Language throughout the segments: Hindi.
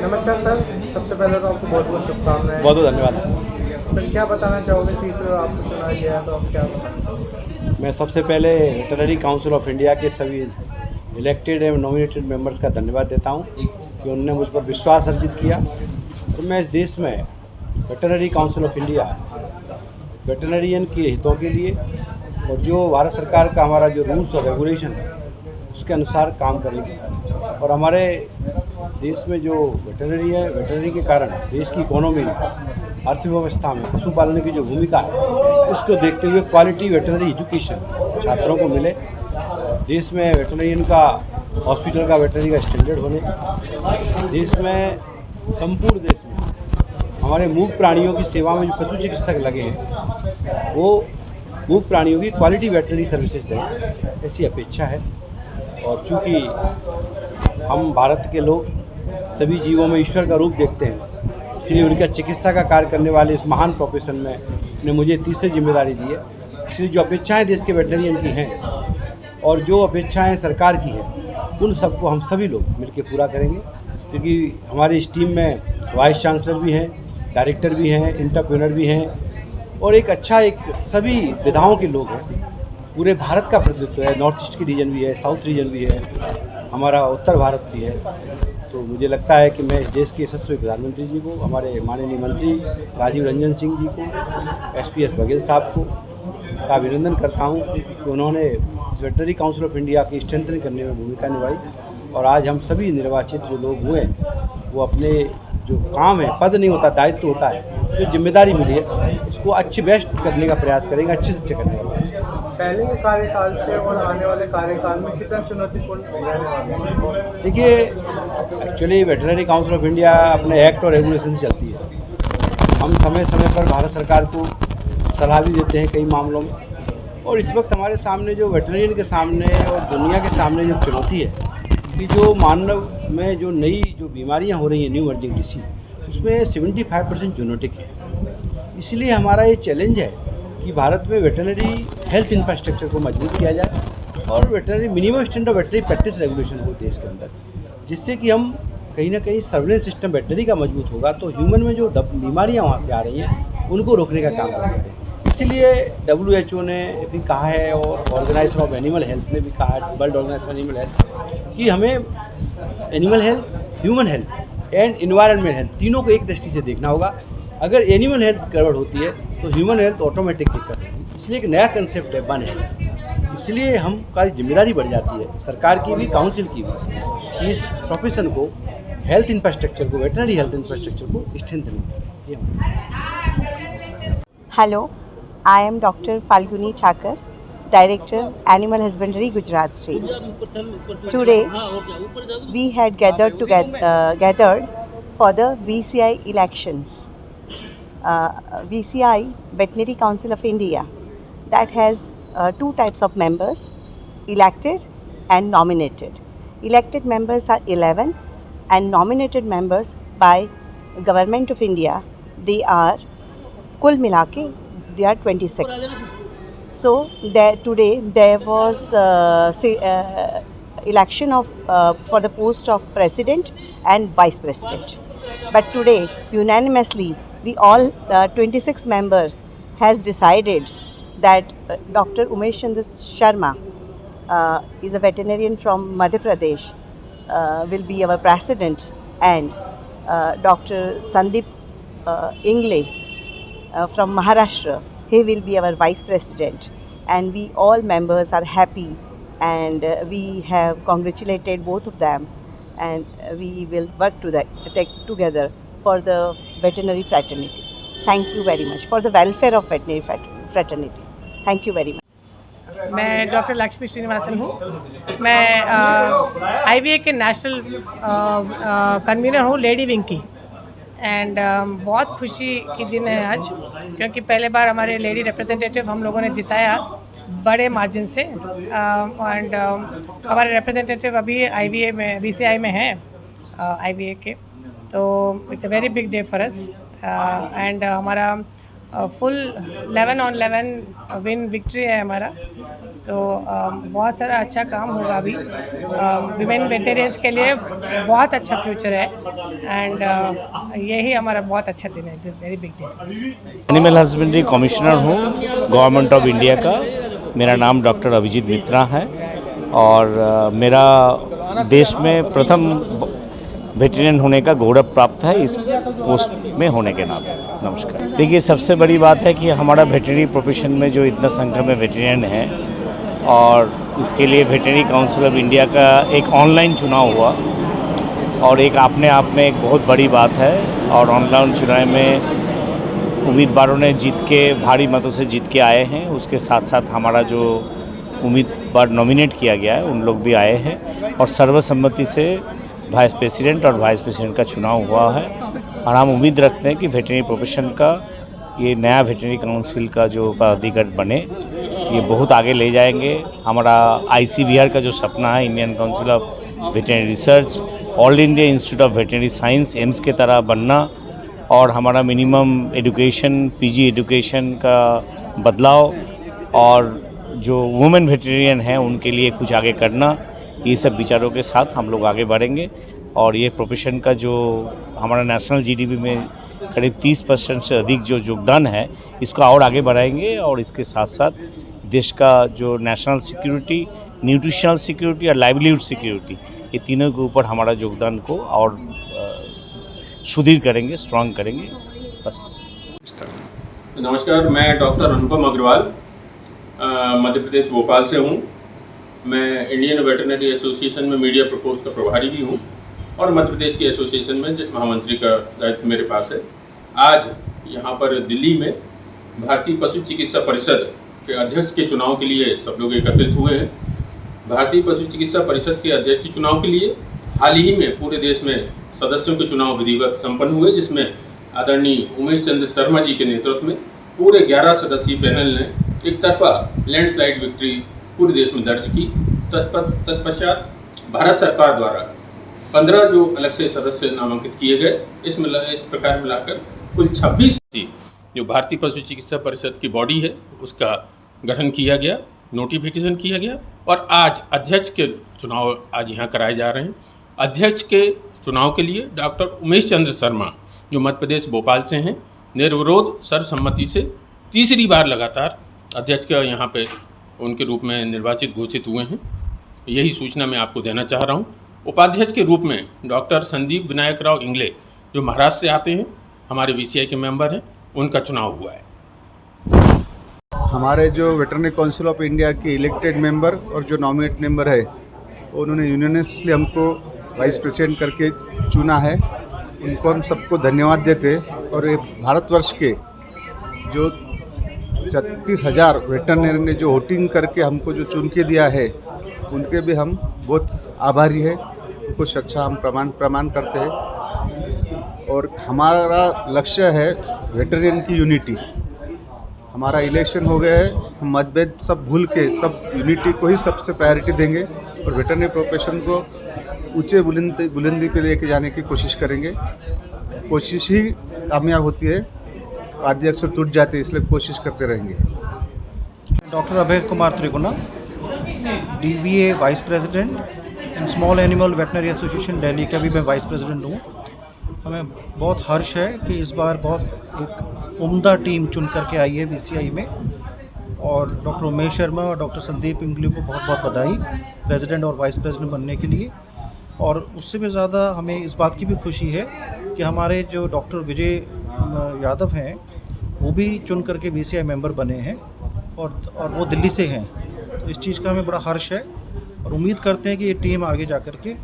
नमस्कार सर, सबसे पहले तो आपको बहुत बहुत शुभकामनाएं। बहुत बहुत धन्यवाद। सर क्या बताना चाहोगे, तीसरे बार आपको चुना गया है तो आप क्या बताना चाहोगे? मैं सबसे पहले वेटरनरी काउंसिल ऑफ इंडिया के सभी इलेक्टेड एवं नॉमिनेटेड मेंबर्स का धन्यवाद देता हूं कि उन्होंने मुझ पर विश्वास अर्जित किया। तो मैं इस देश में वेटरनरी काउंसिल ऑफ इंडिया वेटरनरियन के हितों के लिए और जो भारत सरकार का हमारा जो रूल्स और रेगुलेशन है उसके अनुसार काम करेंगे। और हमारे देश में जो वेटरनरी है, वेटरनरी के कारण देश की इकोनॉमी में, अर्थव्यवस्था में पशुपालन की जो भूमिका है उसको देखते हुए क्वालिटी वेटरनरी एजुकेशन छात्रों को मिले। देश में वेटरनरियन का हॉस्पिटल का वेटरनरी का स्टैंडर्ड होने, देश में संपूर्ण देश में हमारे मूक प्राणियों की सेवा में जो पशु चिकित्सक लगे हैं वो मूक प्राणियों की क्वालिटी वेटरनरी सर्विसेज दें, ऐसी अपेक्षा है। और चूँकि हम भारत के लोग सभी जीवों में ईश्वर का रूप देखते हैं, इसलिए उनका चिकित्सा का कार्य करने वाले इस महान प्रोफेशन में ने मुझे तीसरी जिम्मेदारी दी है। इसलिए जो अपेक्षाएं देश के वेटरनरियन की हैं और जो अपेक्षाएं सरकार की हैं उन सबको हम सभी लोग मिलकर पूरा करेंगे। क्योंकि हमारी इस टीम में वाइस चांसलर भी हैं, डायरेक्टर भी हैं, एंटरप्रेन्योर भी हैं और एक सभी विधाओं के लोग हैं। पूरे भारत का प्रतिनिधित्व है, नॉर्थ ईस्ट की रीजन भी है, साउथ रीजन भी है, हमारा उत्तर भारत भी है। तो मुझे लगता है कि मैं इस देश के यशस्वी प्रधानमंत्री जी को, हमारे माननीय मंत्री राजीव रंजन सिंह जी को, SPS बघेल साहब को का अभिनंदन करता हूं कि उन्होंने इस वेटरनरी काउंसिल ऑफ इंडिया की स्ट्रेंथनिंग करने में भूमिका निभाई। और आज हम सभी निर्वाचित जो लोग हुए वो अपने जो काम है, पद नहीं होता, दायित्व होता है, जो जिम्मेदारी मिली है उसको अच्छे बेस्ट करने का प्रयास करेंगे, अच्छे से अच्छे करने का प्रयास करेंगे। पहले के कार्यकाल से और आने वाले कार्यकाल में कितना चुनौतीपूर्ण रहने वाला है? देखिए, actually veterinary council of India अपने एक्ट और रेगुलेशन से चलती है। हम समय समय पर भारत सरकार को सलाह भी देते हैं कई मामलों में। और इस वक्त हमारे सामने जो वेटरनरियन के सामने और दुनिया के सामने जो चुनौती है कि जो मानव में जो नई जो बीमारियां हो रही हैं, न्यू इमर्जिंग डिसीज, उसमें 75% जेनेटिक है। इसलिए हमारा ये चैलेंज है कि भारत में वेटरनरी हेल्थ इंफ्रास्ट्रक्चर को मजबूत किया जाए और veterinary minimum standard veterinary practice regulation हो देश के अंदर, जिससे कि हम कहीं ना कहीं सर्वेलेंस सिस्टम वेटरनरी का मजबूत होगा तो ह्यूमन में जो बीमारियां वहाँ से आ रही हैं उनको रोकने का काम कर सकते हैं। इसीलिए WHO ने भी कहा है और ऑर्गेनाइजेशन ऑफ एनिमल हेल्थ ने भी कहा है, world organisation of animal health, कि हमें animal health, human health and environment health तीनों को एक दृष्टि से देखना होगा। अगर एनिमल हेल्थ गड़बड़ होती है तो ह्यूमन हेल्थ ऑटोमेटिक दिक्कत होगी। इसलिए एक नया कंसेप्ट है वन हेल्थ। इसलिए हमारी जिम्मेदारी बढ़ जाती है, सरकार की भी, काउंसिल की भी, कि इस प्रोफेशन को, हेल्थ इंफ्रास्ट्रक्चर को, वेटरनरी हेल्थ इंफ्रास्ट्रक्चर को स्ट्रेंथन करें। Hello, I am Dr. Falguni Thakur, Director, Animal Husbandry, Gujarat State. Today, we had gathered for the VCI elections. VCI, Veterinary Council of India, that has two types of members, elected and nominated. Elected members are 11 and nominated members by Government of India, they are कुल मिला के they are 26. So today there was election of for the post of president and vice president. But today unanimously we all 26 member has decided that Dr. Umesh Chandra Sharma is a veterinarian from Madhya Pradesh will be our president, and Dr. Sandeep Ingle from Maharashtra, he will be our vice president. And we all members are happy, and we have congratulated both of them, and we will work together for the veterinary fraternity. Thank you very much for the welfare of veterinary fraternity. Thank you very much. मैं डॉक्टर लक्ष्मी श्रीनिवासन हूँ। मैं IVA के नेशनल कन्वीनर हूँ, लेडी विंग की। एंड बहुत खुशी की दिन है आज, क्योंकि पहले बार हमारे लेडी रिप्रेजेंटेटिव हम लोगों ने जिताया बड़े मार्जिन से। एंड हमारे रिप्रेजेंटेटिव अभी IVA में, VCI में हैं, IVA के। तो it's a very big day for us. And हमारा फुल 11 on 11 विन विक्ट्री है हमारा। सो बहुत सारा अच्छा काम होगा अभी विमेन वेटेरियंस के लिए, बहुत अच्छा फ्यूचर है। एंड यही हमारा बहुत अच्छा दिन है, very big day. Animal husbandry commissioner हूँ गवर्नमेंट ऑफ इंडिया का। मेरा नाम डॉक्टर अभिजीत मित्रा है और मेरा देश में प्रथम वेटेरियन होने का गौरव प्राप्त है इस पोस्ट में होने के नाते। नमस्कार। देखिए, सबसे बड़ी बात है कि हमारा वेटेरिनरी प्रोफेशन में जो इतना संख्या में वेटेरियन है और इसके लिए वेटेरिनरी काउंसिल ऑफ इंडिया का एक ऑनलाइन चुनाव हुआ और एक अपने आप में एक बहुत बड़ी बात है। और ऑनलाइन चुनाव में उम्मीदवारों ने जीत के, भारी मतों से जीत के आए हैं। उसके साथ साथ हमारा जो उम्मीदवार नॉमिनेट किया गया है उन लोग भी आए हैं और सर्वसम्मति से वाइस प्रेसिडेंट और वाइस प्रेसिडेंट का चुनाव हुआ है। और हम उम्मीद रखते हैं कि वेटेरिनरी प्रोफेशन का ये नया वेटेरिनरी काउंसिल का जो पदाधिकारी बने, ये बहुत आगे ले जाएंगे। हमारा ICVR का जो सपना है, Indian council of veterinary research, all India institute of veterinary science, AIIMS के तरह बनना और हमारा मिनिमम एजुकेशन, PG एजुकेशन का बदलाव और जो वुमेन वेटेरियन हैं उनके लिए कुछ आगे करना, ये सब विचारों के साथ हम लोग आगे बढ़ेंगे। और ये प्रोफेशन का जो हमारा नेशनल GDP में करीब 30% से अधिक जो योगदान है, इसको और आगे बढ़ाएंगे। और इसके साथ साथ देश का जो नेशनल सिक्योरिटी, न्यूट्रिशनल सिक्योरिटी और लाइवलीहुड सिक्योरिटी, ये तीनों के ऊपर हमारा योगदान को और सुदृढ़ करेंगे, स्ट्रांग करेंगे। बस। नमस्कार, मैं डॉक्टर अनुपम अग्रवाल मध्य प्रदेश भोपाल से हूँ। मैं इंडियन वेटरनरी एसोसिएशन में मीडिया प्रकोष्ठ का प्रभारी भी हूँ और मध्य प्रदेश की एसोसिएशन में महामंत्री का दायित्व मेरे पास है। आज यहाँ पर दिल्ली में भारतीय पशु चिकित्सा परिषद के अध्यक्ष के चुनाव के लिए सब लोग एकत्रित हुए हैं। भारतीय पशु चिकित्सा परिषद के अध्यक्ष के चुनाव के लिए हाल ही में पूरे देश में सदस्यों के चुनाव विधिवत संपन्न हुए, जिसमें आदरणीय उमेश चंद्र शर्मा जी के नेतृत्व में पूरे 11 सदस्यीय पैनल ने एक तरफा लैंडस्लाइड विक्ट्री पूरे देश में दर्ज की। तत्पश्चात भारत सरकार द्वारा 15 जो अलग से सदस्य नामांकित किए गए, इस प्रकार मिलाकर कुल 26 जो भारतीय पशु चिकित्सा परिषद की बॉडी है उसका गठन किया गया, नोटिफिकेशन किया गया और आज अध्यक्ष के चुनाव आज यहाँ कराए जा रहे हैं। अध्यक्ष के चुनाव के लिए डॉक्टर उमेश चंद्र शर्मा जो मध्य प्रदेश भोपाल से हैं, निर्विरोध सर्वसम्मति से तीसरी बार लगातार अध्यक्ष का यहाँ पे उनके रूप में निर्वाचित घोषित हुए हैं। यही सूचना मैं आपको देना चाह रहा हूँ। उपाध्यक्ष के रूप में डॉक्टर संदीप विनायक राव इंगले जो महाराष्ट्र से आते हैं, हमारे VCI के मेंबर हैं, उनका चुनाव हुआ है। हमारे जो वेटरनरी काउंसिल ऑफ इंडिया के इलेक्टेड मेंबर और जो नॉमिनेट मेंबर है, उन्होंने यूनियनली हमको वाइस प्रेसिडेंट करके चुना है। उनको हम सबको धन्यवाद देते हैं। और ये भारतवर्ष के जो 36,000 वेटरनरी ने जो वोटिंग करके हमको जो चुन के दिया है, उनके भी हम बहुत आभारी है। उनको सच्चा हम प्रमाण करते हैं। और हमारा लक्ष्य है वेटरनरी की यूनिटी। हमारा इलेक्शन हो गया है, हम मतभेद सब भूल के सब यूनिटी को ही सबसे प्रायोरिटी देंगे और वेटरनरी प्रोफेशन को ऊंचे बुलंदी पे लेके जाने की कोशिश करेंगे। कोशिश ही कामयाब होती है, आदि अक्सर टूट जाते हैं, इसलिए कोशिश करते रहेंगे। Doctor Abhay Kumar त्रिगुणा, DVA vice president and small animal veterinary association Delhi का भी मैं वाइस प्रेसिडेंट हूँ। हमें बहुत हर्ष है कि इस बार बहुत एक उम्दा टीम चुन करके आई है VCI में और डॉक्टर उमेश शर्मा और डॉक्टर संदीप इंगले को बहुत बहुत बधाई प्रेसिडेंट और वाइस प्रेसिडेंट बनने के लिए। और उससे भी ज़्यादा हमें इस बात की भी खुशी है कि हमारे जो डॉक्टर विजय यादव हैं वो भी चुन करके VCI मेंबर बने हैं और वो दिल्ली से हैं। तो इस चीज़ का हमें बड़ा हर्ष है और उम्मीद करते हैं कि ये टीम आगे जा कर के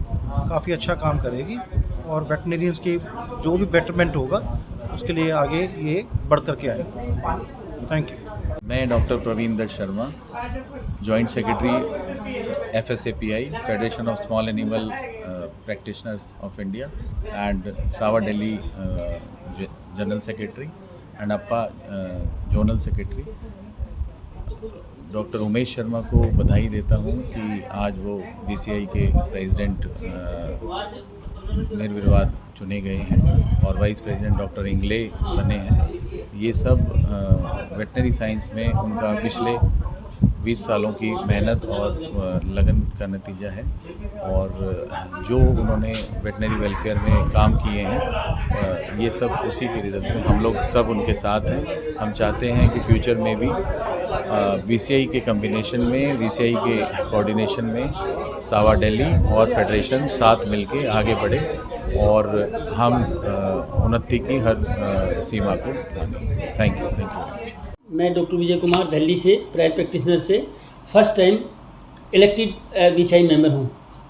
काफ़ी अच्छा काम करेगी और वेटनरियंस की जो भी बेटरमेंट होगा उसके लिए आगे ये बढ़ कर के आएगा। Thank you. मैं doctor Praveen Dutt Sharma, joint secretary FSAPI, federation of small animal practitioners of India and SAVA Delhi general secretary and APPA zonal secretary. Doctor Umesh Sharma को बधाई देता हूँ कि आज वो VCI के प्रेसिडेंट निर्विवाद चुने गए हैं और वाइस प्रेसिडेंट डॉक्टर इंगले बने हैं। ये सब वेटनरी साइंस में उनका पिछले 20 सालों की मेहनत और लगन का नतीजा है और जो उन्होंने वेटनरी वेलफेयर में काम किए हैं ये सब उसी के रिजल्ट में हम लोग सब उनके साथ हैं। हम चाहते हैं कि फ्यूचर में भी वीसीआई के कम्बिनेशन में, वीसीआई के कोऑर्डिनेशन में सावा दिल्ली और फेडरेशन साथ मिलके आगे बढ़े और हम उन्नति की हर सीमा को मानें। Thank you. मैं डॉक्टर विजय कुमार दिल्ली से प्राइवेट प्रैक्टिशनर से first time elected VCI member हूं।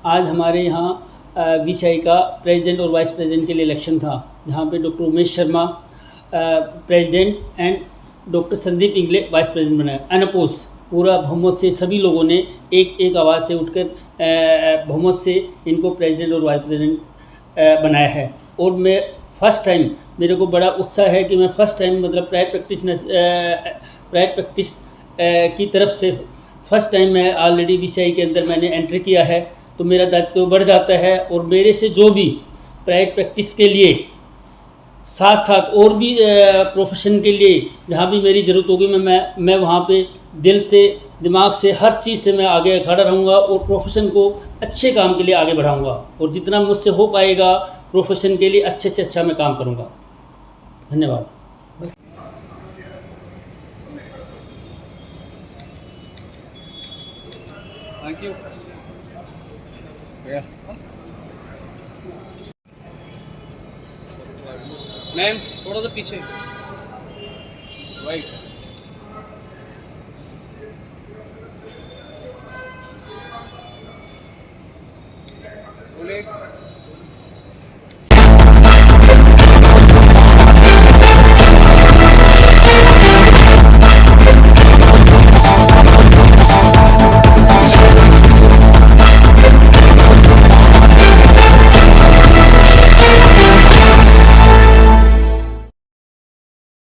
आज हमारे यहाँ वीसीआई का प्रेसिडेंट और वाइस प्रेसिडेंट के लिए इलेक्शन था, जहां पे doctor Umesh Sharma president and doctor Sandeep Ingle vice president बनाए अनअपोज। पूरा बहुमत से सभी लोगों ने एक आवाज़ से उठकर बहुमत से इनको प्रेसिडेंट और वाइस प्रेसिडेंट बनाया है। और मैं फ़र्स्ट टाइम, मेरे को बड़ा उत्साह है कि मैं फ़र्स्ट टाइम मतलब प्राइवेट प्रैक्टिस की तरफ से फ़र्स्ट टाइम मैं ऑलरेडी वीसीआई के अंदर मैंने एंट्री किया है, तो मेरा दायित्व बढ़ जाता है। और मेरे से जो भी प्राइवेट प्रैक्टिस के लिए साथ साथ और भी प्रोफेशन के लिए जहाँ भी मेरी ज़रूरत होगी मैं वहाँ पे दिल से, दिमाग से, हर चीज़ से मैं आगे खड़ा रहूँगा और प्रोफेशन को अच्छे काम के लिए आगे बढ़ाऊँगा और जितना मुझसे हो पाएगा प्रोफेशन के लिए अच्छे से अच्छा मैं काम करूँगा। धन्यवाद। Thank you. मैम थोड़ा सा पीछे राइट। बोले